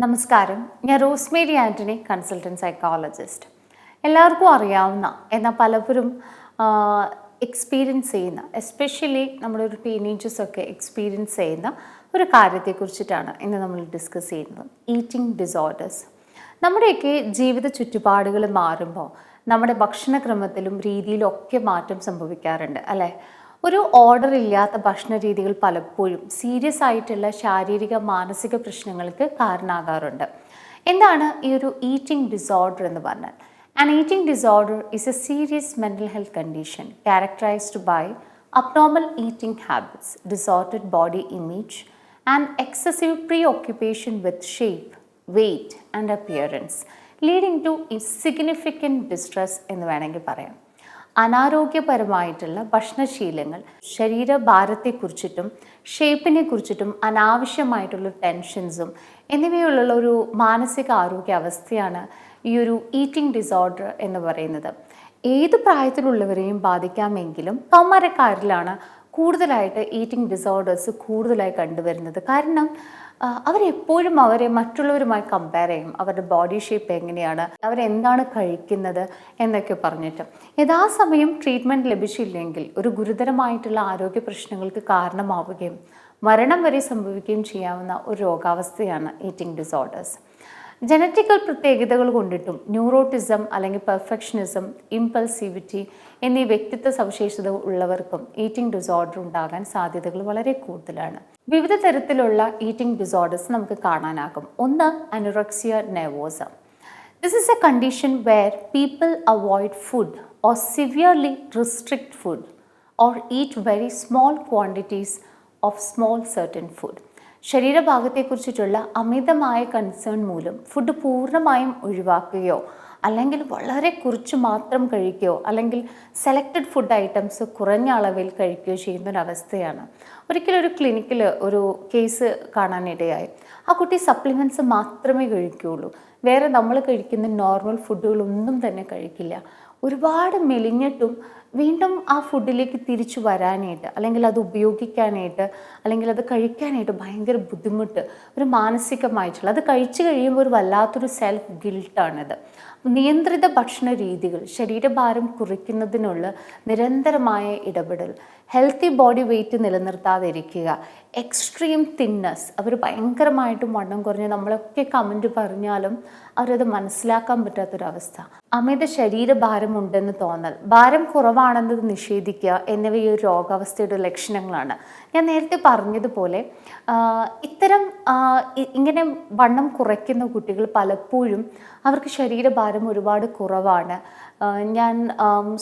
നമസ്കാരം, ഞാൻ Rosemary Antony, consultant psychologist. എല്ലാവർക്കും അറിയാവുന്ന എന്നാൽ പലപ്പോഴും എക്സ്പീരിയൻസ് ചെയ്യുന്ന, എസ്പെഷ്യലി നമ്മുടെ ഒരു ടീനേജേഴ്സൊക്കെ എക്സ്പീരിയൻസ് ചെയ്യുന്ന ഒരു കാര്യത്തെക്കുറിച്ചിട്ടാണ് ഇന്ന് നമ്മൾ ഡിസ്കസ് ചെയ്യുന്നത്. Eating disorders. നമ്മുടെയൊക്കെ ജീവിത ചുറ്റുപാടുകൾ മാറുമ്പോൾ നമ്മുടെ ഭക്ഷണക്രമത്തിലും രീതിയിലും ഒക്കെ മാറ്റം സംഭവിക്കാറുണ്ട് അല്ലേ? ഒരു ഓർഡർ ഇല്ലാത്ത ഭക്ഷണ രീതികൾ പലപ്പോഴും സീരിയസ് ആയിട്ടുള്ള ശാരീരിക മാനസിക പ്രശ്നങ്ങൾക്ക് കാരണമാകാറുണ്ട്. എന്താണ് ഈ ഒരു ഈറ്റിംഗ് ഡിസോർഡർ എന്ന് പറഞ്ഞാൽ? An eating disorder is a serious mental health condition characterised by abnormal eating habits, distorted body image, and excessive preoccupation with shape, weight, and appearance, leading to significant distress എന്ന് വേണമെങ്കിൽ പറയാം. അനാരോഗ്യപരമായിട്ടുള്ള ഭക്ഷണശീലങ്ങൾ ശരീരഭാരത്തെക്കുറിച്ചിട്ടും ഷേപ്പിനെ കുറിച്ചിട്ടും അനാവശ്യമായിട്ടുള്ള ടെൻഷൻസും എന്നിവയുള്ള ഒരു മാനസിക ആരോഗ്യ അവസ്ഥയാണ് ഈ ഒരു ഈറ്റിംഗ് ഡിസോർഡർ എന്ന് പറയുന്നത്. ഏത് പ്രായത്തിലുള്ളവരെയും ബാധിക്കാമെങ്കിലും കൗമാരക്കാരിലാണ് കൂടുതലായിട്ട് ഈറ്റിംഗ് ഡിസോർഡേഴ്സ് കൂടുതലായി കണ്ടുവരുന്നത്. കാരണം അവരെപ്പോഴും അവരെ മറ്റുള്ളവരുമായി കമ്പയർ ചെയ്യും. അവരുടെ ബോഡി ഷേപ്പ് എങ്ങനെയാണ്, അവരെന്താണ് കഴിക്കുന്നത് എന്നൊക്കെ പറഞ്ഞിട്ട്. യഥാസമയം ട്രീറ്റ്മെൻറ്റ് ലഭിച്ചില്ലെങ്കിൽ ഒരു ഗുരുതരമായിട്ടുള്ള ആരോഗ്യ പ്രശ്നങ്ങൾക്ക് കാരണമാവുകയും മരണം വരെ സംഭവിക്കുകയും ചെയ്യാവുന്ന ഒരു രോഗാവസ്ഥയാണ് ഈറ്റിംഗ് ഡിസോർഡേഴ്സ്. ജനറ്റിക്കൽ പ്രത്യേകതകൾ കൊണ്ടിട്ടും ന്യൂറോട്ടിസം അല്ലെങ്കിൽ പെർഫെക്ഷനിസം, ഇമ്പൾസിവിറ്റി എന്നീ വ്യക്തിത്വ സവിശേഷത ഉള്ളവർക്കും ഈറ്റിംഗ് ഡിസോർഡർ ഉണ്ടാകാൻ സാധ്യതകൾ വളരെ കൂടുതലാണ്. വിവിധ തരത്തിലുള്ള ഈറ്റിംഗ് ഡിസോർഡേഴ്സ് നമുക്ക് കാണാനാകും. ഒന്ന്, anorexia nervosa. This is a condition where people avoid food or severely restrict food or eat very small quantities of small certain food. ശരീരഭാഗത്തെക്കുറിച്ചിട്ടുള്ള അമിതമായ കൺസേൺ മൂലം ഫുഡ് പൂർണ്ണമായും ഒഴിവാക്കുകയോ അല്ലെങ്കിൽ വളരെ കുറച്ച് മാത്രം കഴിക്കുകയോ അല്ലെങ്കിൽ സെലക്റ്റഡ് ഫുഡ് ഐറ്റംസ് കുറഞ്ഞ അളവിൽ കഴിക്കുകയോ ചെയ്യുന്നൊരവസ്ഥയാണ്. ഒരിക്കലൊരു ക്ലിനിക്കിൽ ഒരു കേസ് കാണാനിടയായി. ആ കുട്ടി സപ്ലിമെൻറ്റ്സ് മാത്രമേ കഴിക്കുകയുള്ളൂ, വേറെ നമ്മൾ കഴിക്കുന്ന നോർമൽ ഫുഡുകളൊന്നും തന്നെ കഴിക്കില്ല. ഒരുപാട് മെലിഞ്ഞിട്ടും വീണ്ടും ആ ഫുഡിലേക്ക് തിരിച്ചു വരാനായിട്ട് അല്ലെങ്കിൽ അത് ഉപയോഗിക്കാനായിട്ട് അല്ലെങ്കിൽ അത് കഴിക്കാനായിട്ട് ഭയങ്കര ബുദ്ധിമുട്ട്, ഒരു മാനസികമായിട്ടുള്ള, അത് കഴിച്ചു കഴിയുമ്പോൾ ഒരു വല്ലാത്തൊരു സെൽഫ് ഗിൽട്ടാണിത്. നിയന്ത്രിത ഭക്ഷണ രീതികൾ, ശരീരഭാരം കുറയ്ക്കുന്നതിനുള്ള നിരന്തരമായ ഇടപെടൽ, ഹെൽത്തി ബോഡി വെയ്റ്റ് നിലനിർത്താതിരിക്കുക, എക്സ്ട്രീം തിന്നസ്, അവർ ഭയങ്കരമായിട്ടും വണ്ണം കുറഞ്ഞ് നമ്മളൊക്കെ കമൻറ്റ് പറഞ്ഞാലും അവരത് മനസ്സിലാക്കാൻ പറ്റാത്തൊരവസ്ഥ, അമിത ശരീരഭാരം ഉണ്ടെന്ന് തോന്നൽ, ഭാരം കുറവാണെന്ന് നിഷേധിക്കുക എന്നിവ ഈ ഒരു രോഗാവസ്ഥയുടെ ലക്ഷണങ്ങളാണ്. ഞാൻ നേരത്തെ പറഞ്ഞതുപോലെ ഇത്തരം ഇങ്ങനെ വണ്ണം കുറയ്ക്കുന്ന കുട്ടികൾ പലപ്പോഴും അവർക്ക് ശരീരഭാരം ഒരുപാട് കുറവാണ്, ഞാൻ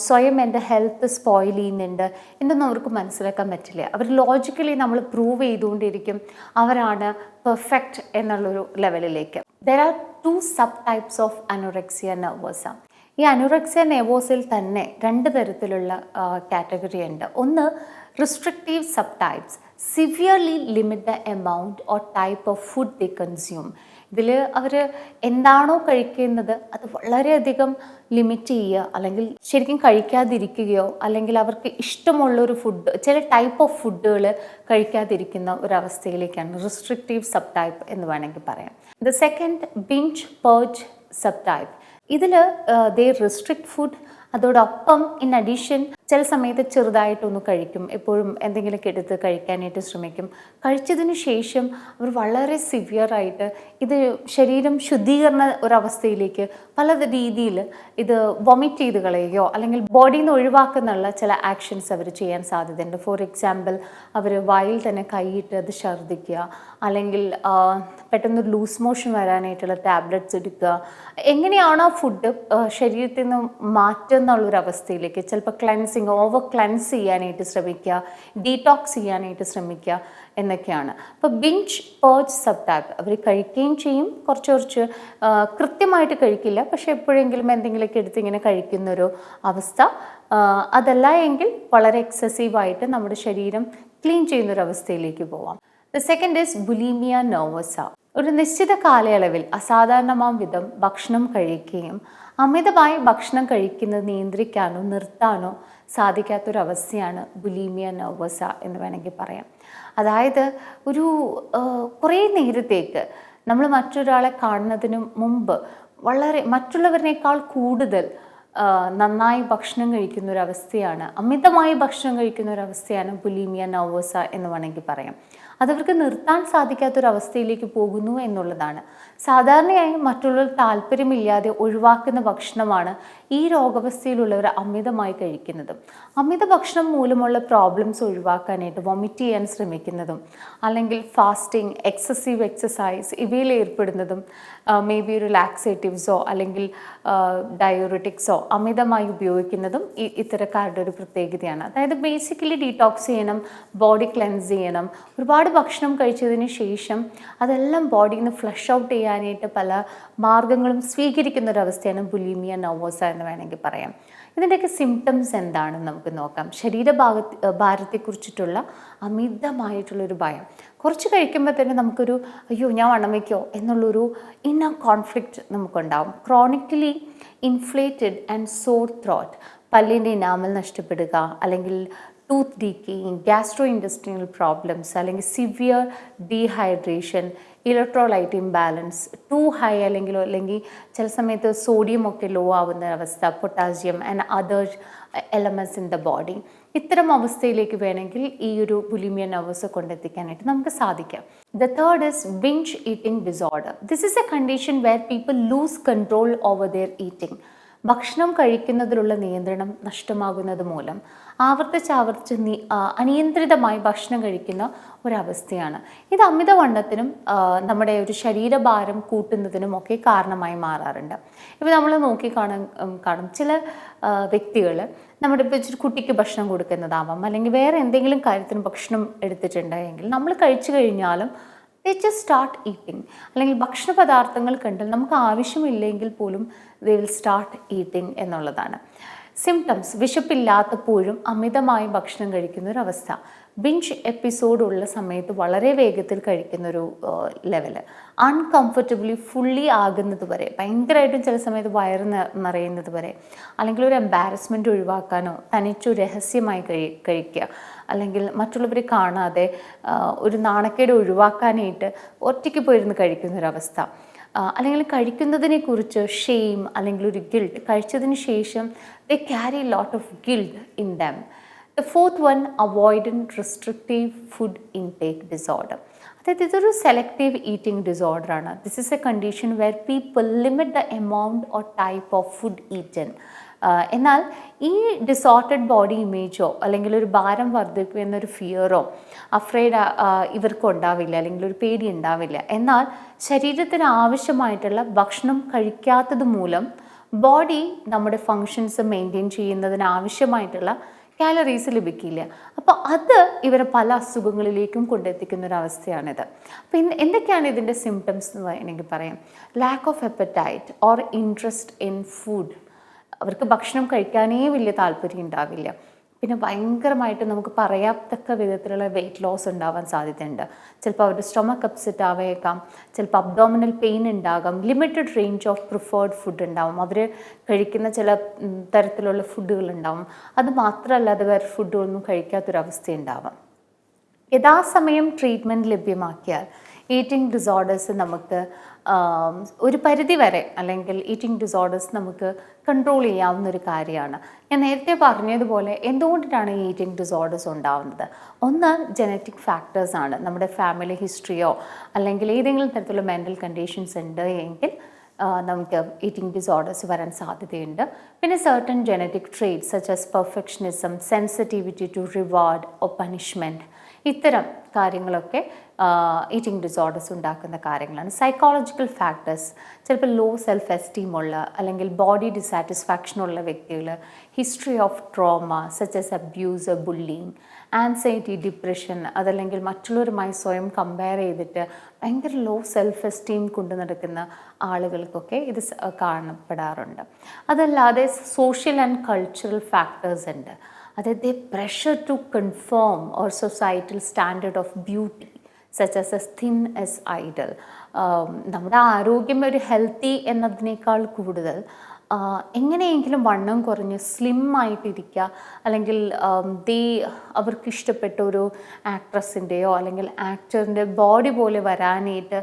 സ്വയം എൻ്റെ ഹെൽത്ത് സ്പോയിൽ ചെയ്യുന്നുണ്ട് എന്നൊന്നും അവർക്ക് മനസ്സിലാക്കാൻ പറ്റില്ല. അവർ ലോജിക്കലി നമ്മൾ പ്രൂവ് ചെയ്തുകൊണ്ടിരിക്കും അവരാണ് പെർഫെക്റ്റ് എന്നുള്ളൊരു ലെവലിലേക്ക്. There are 2 sub types of anorexia nervosa. ഈ അനോറെക്സിയ നെർവോസയിൽ തന്നെ 2 തരത്തിലുള്ള കാറ്റഗറി ഉണ്ട്. ഒന്ന്, restrictive sub types severely limit the amount or type of food they consume. ഇതിൽ അവർ എന്താണോ കഴിക്കുന്നത് അത് വളരെയധികം ലിമിറ്റ് ചെയ്യുക, അല്ലെങ്കിൽ ശരിക്കും കഴിക്കാതിരിക്കുകയോ അല്ലെങ്കിൽ അവർക്ക് ഇഷ്ടമുള്ളൊരു ഫുഡ്, ചില ടൈപ്പ് ഓഫ് ഫുഡുകൾ കഴിക്കാതിരിക്കുന്ന ഒരവസ്ഥയിലേക്കാണ് റിസ്ട്രിക്റ്റീവ് സബ് ടൈപ്പ് എന്ന് വേണമെങ്കിൽ പറയാം. The second, binge purge sub type. ഇതിൽ ദേ റിസ്ട്രിക്റ്റ് ഫുഡ്, അതോടൊപ്പം ഇൻ അഡീഷൻ ചില സമയത്ത് ചെറുതായിട്ടൊന്ന് കഴിക്കും, എപ്പോഴും എന്തെങ്കിലുമൊക്കെ എടുത്ത് കഴിക്കാനായിട്ട് ശ്രമിക്കും. കഴിച്ചതിന് ശേഷം അവർ വളരെ സിവിയറായിട്ട് ഇത് ശരീരം ശുദ്ധീകരണ ഒരവസ്ഥയിലേക്ക് പല രീതിയിൽ ഇത് വൊമിറ്റ് ചെയ്ത് കളയുകയോ അല്ലെങ്കിൽ ബോഡിയിൽ നിന്ന് ഒഴിവാക്കുന്നുള്ള ചില ആക്ഷൻസ് അവർ ചെയ്യാൻ സാധ്യതയുണ്ട്. ഫോർ എക്സാമ്പിൾ, അവർ വായിൽ തന്നെ കൈയിട്ട് അത് ഛർദ്ദിക്കുക, അല്ലെങ്കിൽ പെട്ടെന്ന് ലൂസ് മോഷൻ വരാനായിട്ടുള്ള ടാബ്ലറ്റ്സ് എടുക്കുക. എങ്ങനെയാണോ ഫുഡ് ശരീരത്തിൽ നിന്ന് മാറ്റുക എന്നുള്ളൊരവസ്ഥയിലേക്ക്, ചിലപ്പോൾ ക്ലെൻസിങ്, ഓവർ ക്ലെൻസ് ചെയ്യാനായിട്ട് ശ്രമിക്കുക, ഡീടോക്സ് ചെയ്യാനായിട്ട് ശ്രമിക്കുക എന്നൊക്കെയാണ്. അപ്പോൾ ബിഞ്ച് പേർജ് സബ് ടൈപ്പ് അവർ കഴിക്കുകയും ചെയ്യും, കുറച്ച് കൃത്യമായിട്ട് കഴിക്കില്ല, പക്ഷെ എപ്പോഴെങ്കിലും എന്തെങ്കിലുമൊക്കെ എടുത്ത് ഇങ്ങനെ കഴിക്കുന്നൊരു അവസ്ഥ. അതല്ല എങ്കിൽ വളരെ എക്സസീവായിട്ട് നമ്മുടെ ശരീരം ക്ലീൻ ചെയ്യുന്നൊരവസ്ഥയിലേക്ക് പോവാം. The second is bulimia nervosa. ഒരു നിശ്ചിത കാലയളവിൽ അസാധാരണമാം വിധം ഭക്ഷണം കഴിക്കുകയും അമിതമായി ഭക്ഷണം കഴിക്കുന്നത് നിയന്ത്രിക്കാനോ നിർത്താനോ സാധിക്കാത്തൊരവസ്ഥയാണ് ബുലീമിയ നെർവോസ എന്ന് വേണമെങ്കിൽ പറയാം. അതായത് ഒരു കുറേ നേരത്തേക്ക് നമ്മൾ മറ്റൊരാളെ കാണുന്നതിന് മുമ്പ് വളരെ മറ്റുള്ളവരിനേക്കാൾ കൂടുതൽ നന്നായി ഭക്ഷണം കഴിക്കുന്ന ഒരു അവസ്ഥയാണ്, അമിതമായി ഭക്ഷണം കഴിക്കുന്ന ഒരു അവസ്ഥയാണ് ബുലിമിയ നർവോസ എന്ന് വേണമെങ്കിൽ പറയാം. അതവർക്ക് നിർത്താൻ സാധിക്കാത്തൊരവസ്ഥയിലേക്ക് പോകുന്നു എന്നുള്ളതാണ്. സാധാരണയായി മറ്റുള്ളവർ താല്പര്യമില്ലാതെ ഒഴിവാക്കുന്ന ഭക്ഷണമാണ് ഈ രോഗാവസ്ഥയിലുള്ളവർ അമിതമായി കഴിക്കുന്നതും. അമിത ഭക്ഷണം മൂലമുള്ള പ്രോബ്ലംസ് ഒഴിവാക്കാനായിട്ട് വൊമിറ്റ് ചെയ്യാൻ ശ്രമിക്കുന്നതും, അല്ലെങ്കിൽ ഫാസ്റ്റിംഗ്, എക്സസീവ് എക്സസൈസ് ഇവയിൽ ഏർപ്പെടുന്നതും, മേ ബി ഒരു ലാക്സേറ്റീവ്സോ അല്ലെങ്കിൽ ഡയോറിറ്റിക്സോ അമിതമായി ഉപയോഗിക്കുന്നതും ഇത്തരക്കാരുടെ ഒരു പ്രത്യേകതയാണ്. അതായത് ബേസിക്കലി ഡീടോക്സ് ചെയ്യണം, ബോഡി ക്ലെൻസ് ചെയ്യണം. ഒരുപാട് ഭക്ഷണം കഴിച്ചതിന് ശേഷം അതെല്ലാം ബോഡിയിൽ നിന്ന് ഫ്ലഷ് ഔട്ട് ചെയ്യാനായിട്ട് പല മാർഗങ്ങളും സ്വീകരിക്കുന്ന ഒരവസ്ഥയാണ് ബുലിമിയ നർവോസ എന്ന് വേണമെങ്കിൽ പറയാം. ഇതിൻ്റെയൊക്കെ സിംറ്റംസ് എന്താണെന്ന് നമുക്ക് നോക്കാം. ഭാരത്തെക്കുറിച്ചിട്ടുള്ള അമിതമായിട്ടുള്ളൊരു ഭയം. കുറച്ച് കഴിക്കുമ്പോൾ തന്നെ നമുക്കൊരു അയ്യോ ഞാൻ വണ്ണം വയ്ക്കോ എന്നുള്ളൊരു ഇന്നർ കോൺഫ്ലിക്റ്റ് നമുക്കുണ്ടാവും. Chronically inflated and sore throat, പല്ലിൻ്റെ ഇനാമൽ നഷ്ടപ്പെടുക, അല്ലെങ്കിൽ tooth decaying, gastro industrial problems, അല്ലെങ്കിൽ severe dehydration, electrolyte imbalance, too high അല്ലെങ്കിൽ ചില സമയത്ത് സോഡിയം ഒക്കെ ലോ ആവുന്ന അവസ്ഥ, potassium and other elements in the body. ഇത്തരം അവസ്ഥയിലേക്ക് വേണമെങ്കിൽ ഈ ഒരു ബുലിമിയ നർവോസ കൊണ്ടെത്തിക്കാനായിട്ട് നമുക്ക് സാധിക്കാം. The third is binge eating disorder. This is a condition where people lose control over their eating. ഭക്ഷണം കഴിക്കുന്നതിലുള്ള നിയന്ത്രണം നഷ്ടമാകുന്നത് മൂലം ആവർത്തിച്ച് അനിയന്ത്രിതമായി ഭക്ഷണം കഴിക്കുന്ന ഒരവസ്ഥയാണ്. ഇത് അമിതവണ്ണത്തിനും നമ്മുടെ ഒരു ശരീരഭാരം കൂട്ടുന്നതിനും ഒക്കെ കാരണമായി മാറാറുണ്ട്. ഇപ്പോൾ നമ്മൾ കാണും ചില വ്യക്തികൾ നമ്മുടെ ഇപ്പോൾ ഇച്ചിരി കുട്ടിക്ക് ഭക്ഷണം കൊടുക്കുന്നതാവാം, അല്ലെങ്കിൽ വേറെ എന്തെങ്കിലും കാര്യത്തിന് ഭക്ഷണം എടുത്തിട്ടുണ്ടെങ്കിൽ നമ്മൾ കഴിച്ചു കഴിഞ്ഞാലും they just start eating, അല്ലെങ്കിൽ ഭക്ഷണ പദാർത്ഥങ്ങൾ കണ്ടാൽ നമുക്ക് ആവശ്യമില്ലെങ്കിൽ പോലും they will start eating എന്നുള്ളതാണ്. സിംറ്റംസ്: വിശപ്പില്ലാത്തപ്പോഴും അമിതമായി ഭക്ഷണം കഴിക്കുന്നൊരവസ്ഥ, ബിഞ്ച് എപ്പിസോഡ് ഉള്ള സമയത്ത് വളരെ വേഗത്തിൽ കഴിക്കുന്നൊരു ലെവല്, അൺകംഫർട്ടബിളി ഫുള്ളി ആകുന്നത് വരെ, ഭയങ്കരമായിട്ടും ചില സമയത്ത് വയറ് നിറയുന്നത് വരെ, അല്ലെങ്കിൽ ഒരു എംബാരസ്മെൻറ്റ് ഒഴിവാക്കാനോ തനിച്ചു രഹസ്യമായി കഴിക്കുക, അല്ലെങ്കിൽ മറ്റുള്ളവരെ കാണാതെ ഒരു നാണക്കേട് ഒഴിവാക്കാനായിട്ട് ഒറ്റയ്ക്ക് പോയിരുന്ന് കഴിക്കുന്നൊരവസ്ഥ, അല്ലെങ്കിൽ കഴിക്കുന്നതിനെക്കുറിച്ച് ഷെയിം അല്ലെങ്കിൽ ഒരു ഗിൽട്ട്, കഴിച്ചതിന് ശേഷം they carry lot of guilt in them. The fourth one, avoidant restrictive food intake disorder. അതായത് ഇതൊരു സെലക്റ്റീവ് ഈറ്റിംഗ് ഡിസോർഡറാണ്. This is a condition where people limit the amount or type of food eaten. എന്നാൽ ഈ ഡിസോർട്ടഡ് body ഇമേജോ അല്ലെങ്കിൽ ഒരു ഭാരം വർദ്ധിക്കും എന്നൊരു ഫിയറോ അഫ്രൈഡ് ഇവർക്ക് ഉണ്ടാവില്ല, അല്ലെങ്കിൽ ഒരു പേടി ഉണ്ടാവില്ല. എന്നാൽ ശരീരത്തിന് ആവശ്യമായിട്ടുള്ള ഭക്ഷണം കഴിക്കാത്തത് മൂലം ബോഡി നമ്മുടെ ഫങ്ഷൻസ് മെയിൻറ്റെയിൻ ചെയ്യുന്നതിന് ആവശ്യമായിട്ടുള്ള കാലറീസ് ലഭിക്കില്ല. അപ്പോൾ അത് ഇവരെ പല അസുഖങ്ങളിലേക്കും കൊണ്ടെത്തിക്കുന്നൊരവസ്ഥയാണിത്. അപ്പോൾ എന്തൊക്കെയാണ് ഇതിൻ്റെ സിംറ്റംസ് എന്ന് വേണമെങ്കിൽ പറയാം. Lack of appetite or interest in food, അവർക്ക് ഭക്ഷണം കഴിക്കാനേ വലിയ താല്പര്യം ഉണ്ടാവില്ല. പിന്നെ ഭയങ്കരമായിട്ട് നമുക്ക് പറയാത്തക്ക വിധത്തിലുള്ള വെയിറ്റ് ലോസ് ഉണ്ടാവാൻ സാധ്യതയുണ്ട്. ചിലപ്പോൾ അവരുടെ സ്റ്റൊമക്ക് അപ്സെറ്റ് ആവേക്കാം, ചിലപ്പോൾ അബ്ഡോമിനൽ പെയിൻ ഉണ്ടാകാം, limited range of preferred food ഉണ്ടാവും, അവർ കഴിക്കുന്ന ചില തരത്തിലുള്ള ഫുഡുകൾ ഉണ്ടാവും. അത് മാത്രമല്ലാതെ വേറെ ഫുഡുകളൊന്നും കഴിക്കാത്തൊരവസ്ഥ ഉണ്ടാവാം. യഥാസമയം ട്രീറ്റ്മെൻറ്റ് ലഭ്യമാക്കിയാൽ ഈറ്റിംഗ് ഡിസോർഡേഴ്സ് നമുക്ക് ഒരു പരിധി വരെ, അല്ലെങ്കിൽ ഈറ്റിംഗ് ഡിസോർഡേഴ്സ് നമുക്ക് കൺട്രോൾ ചെയ്യാവുന്ന ഒരു കാര്യമാണ്. ഞാൻ നേരത്തെ പറഞ്ഞതുപോലെ എന്തുകൊണ്ടിട്ടാണ് ഈ ഈറ്റിംഗ് ഡിസോർഡേഴ്സ് ഉണ്ടാവുന്നത്? ഒന്ന്, ജനറ്റിക് ഫാക്ടേഴ്സാണ്. നമ്മുടെ ഫാമിലി ഹിസ്റ്ററിയോ അല്ലെങ്കിൽ ഏതെങ്കിലും തരത്തിലുള്ള മെൻ്റൽ കണ്ടീഷൻസ് ഉണ്ട് എങ്കിൽ നമുക്ക് ഈറ്റിംഗ് ഡിസോർഡേഴ്സ് വരാൻ സാധ്യതയുണ്ട്. പിന്നെ certain genetic traits such as perfectionism, sensitivity to reward or punishment, ഇത്തരം കാര്യങ്ങളൊക്കെ ഈറ്റിംഗ് ഡിസോർഡേഴ്സ് ഉണ്ടാക്കുന്ന കാര്യങ്ങളാണ്. സൈക്കോളജിക്കൽ ഫാക്ടേഴ്സ്, ചിലപ്പോൾ ലോ സെൽഫ് എസ്റ്റീം ഉള്ള അല്ലെങ്കിൽ ബോഡി ഡിസാറ്റിസ്ഫാക്ഷൻ ഉള്ള വ്യക്തികൾ, history of trauma such as abuse, bullying, anxiety, depression, അതല്ലെങ്കിൽ മറ്റുള്ളവരുമായി സ്വയം കമ്പയർ ചെയ്തിട്ട് ഭയങ്കര ലോ സെൽഫ് എസ്റ്റീം കൊണ്ടു നടക്കുന്ന ആളുകൾക്കൊക്കെ ഇത് കാണപ്പെടാറുണ്ട്. അതല്ലാതെ സോഷ്യൽ ആൻഡ് കൾച്ചറൽ ഫാക്ടേഴ്സ് ഉണ്ട്. അതായത് pressure to conform or societal standard of beauty such as a thinness ideal. നമ്മുടെ ആരോഗ്യം ഒരു ഹെൽത്തി എന്നതിനേക്കാൾ കൂടുതൽ എങ്ങനെയെങ്കിലും വണ്ണം കുറഞ്ഞ് സ്ലിം ആയിട്ടിരിക്കുക, അല്ലെങ്കിൽ അവർക്കിഷ്ടപ്പെട്ട ഒരു ആക്ട്രസിൻ്റെയോ അല്ലെങ്കിൽ ആക്ടറിൻ്റെ ബോഡി പോലെ വരാനായിട്ട്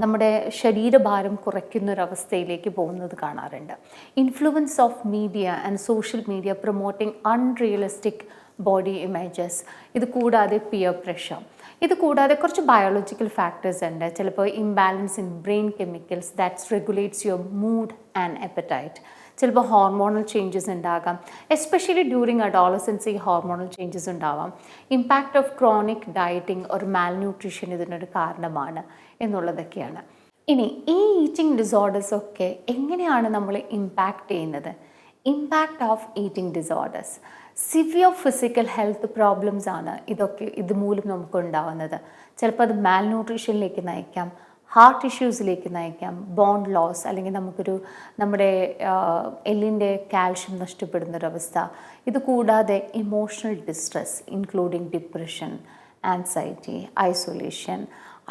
നമ്മുടെ ശരീരഭാരം കുറയ്ക്കുന്നൊരവസ്ഥയിലേക്ക് പോകുന്നത് കാണാറുണ്ട്. Influence of media and social media promoting unrealistic body images. ഇത് കൂടാതെ പിയർ പ്രഷർ. ഇത് കൂടാതെ കുറച്ച് ബയോളജിക്കൽ ഫാക്ടേഴ്സ് ഉണ്ട്. ചിലപ്പോൾ imbalance in brain chemicals that's regulates your mood and appetite. ചിലപ്പോൾ ഹോർമോണൽ ചേഞ്ചസ് ഉണ്ടാകാം. എസ്പെഷ്യലി ഡ്യൂറിങ് അഡോളസൻസ് ഈ ഹോർമോണൽ ചേഞ്ചസ് ഉണ്ടാവാം. ഇമ്പാക്റ്റ് ഓഫ് ക്രോണിക് ഡയറ്റിംഗ് ഒരു മാൽന്യൂട്രീഷൻ ഇതിനൊരു കാരണമാണ് എന്നുള്ളതൊക്കെയാണ്. ഇനി ഈ ഈറ്റിംഗ് ഡിസോർഡേഴ്സ് ഒക്കെ എങ്ങനെയാണ് നമ്മൾ ഇമ്പാക്റ്റ് ചെയ്യുന്നത്? Impact of eating disorders severe physical health problems ആണ് ഇതുമൂലം നമുക്ക് ഉണ്ടാവുന്നത്. ചിലപ്പോൾ അത് മാൽന്യൂട്രീഷനിലേക്ക് നയിക്കാം, ഹാർട്ട് ഇഷ്യൂസിലേക്ക് നയിക്കാം, ബോണ്ട് ലോസ്, അല്ലെങ്കിൽ നമ്മുടെ എല്ലിൻ്റെ കാൽഷ്യം നഷ്ടപ്പെടുന്നൊരവസ്ഥ. ഇത് കൂടാതെ emotional distress including depression, anxiety, isolation,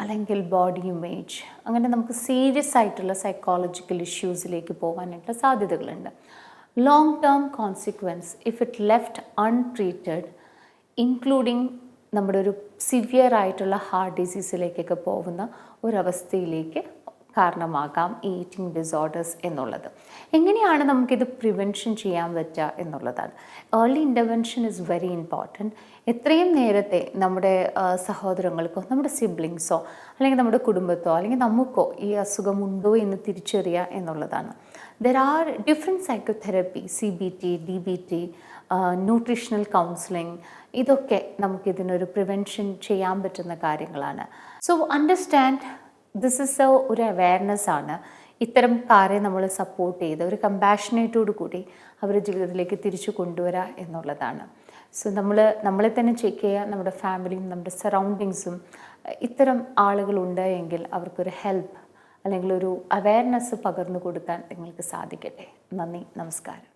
അല്ലെങ്കിൽ ബോഡി ഇമേജ്. അങ്ങനെ നമുക്ക് സീരിയസ് ആയിട്ടുള്ള സൈക്കോളജിക്കൽ ഇഷ്യൂസിലേക്ക് പോകാനായിട്ടുള്ള സാധ്യതകളുണ്ട്. Long term consequence if it left untreated including നമ്മുടെ ഒരു സിവിയർ ആയിട്ടുള്ള ഹാർട്ട് ഡിസീസിലേക്കൊക്കെ പോകുന്ന ഒരവസ്ഥയിലേക്ക് കാരണമാകാം ഈ ഈറ്റിംഗ് ഡിസോർഡേഴ്സ് എന്നുള്ളത്. എങ്ങനെയാണ് നമുക്കിത് പ്രിവെൻഷൻ ചെയ്യാൻ പറ്റുക എന്നുള്ളതാണ്. Early intervention is very important. എത്രയും നേരത്തെ നമ്മുടെ സഹോദരങ്ങൾക്കോ നമ്മുടെ സിബ്ലിങ്സോ അല്ലെങ്കിൽ നമ്മുടെ കുടുംബത്തോ അല്ലെങ്കിൽ നമുക്കോ ഈ അസുഖമുണ്ടോ എന്ന് തിരിച്ചറിയുക എന്നുള്ളതാണ്. There are different psychotherapy, CBT, DBT, nutritional counselling. ഇതൊക്കെ നമുക്കിതിനൊരു പ്രിവെൻഷൻ ചെയ്യാൻ പറ്റുന്ന കാര്യങ്ങളാണ്. സോ അണ്ടർസ്റ്റാൻഡ് ദിസ് ഇസ് ഒരു അവയർനെസ് ആണ്. ഇത്തരം കാര്യം നമ്മൾ സപ്പോർട്ട് ചെയ്ത് ഒരു കമ്പാഷനേറ്റോട് കൂടി അവരുടെ ജീവിതത്തിലേക്ക് തിരിച്ചു കൊണ്ടുവരിക എന്നുള്ളതാണ്. സോ നമ്മളെ തന്നെ ചെക്ക് ചെയ്യുക, നമ്മുടെ ഫാമിലിയും നമ്മുടെ സറൗണ്ടിങ്സും ഇത്തരം ആളുകളുണ്ട് എങ്കിൽ അവർക്കൊരു ഹെൽപ്പ് അല്ലെങ്കിൽ ഒരു അവയർനെസ് പകർന്നു കൊടുക്കാൻ നിങ്ങൾക്ക് സാധിക്കട്ടെ. നന്ദി, നമസ്കാരം.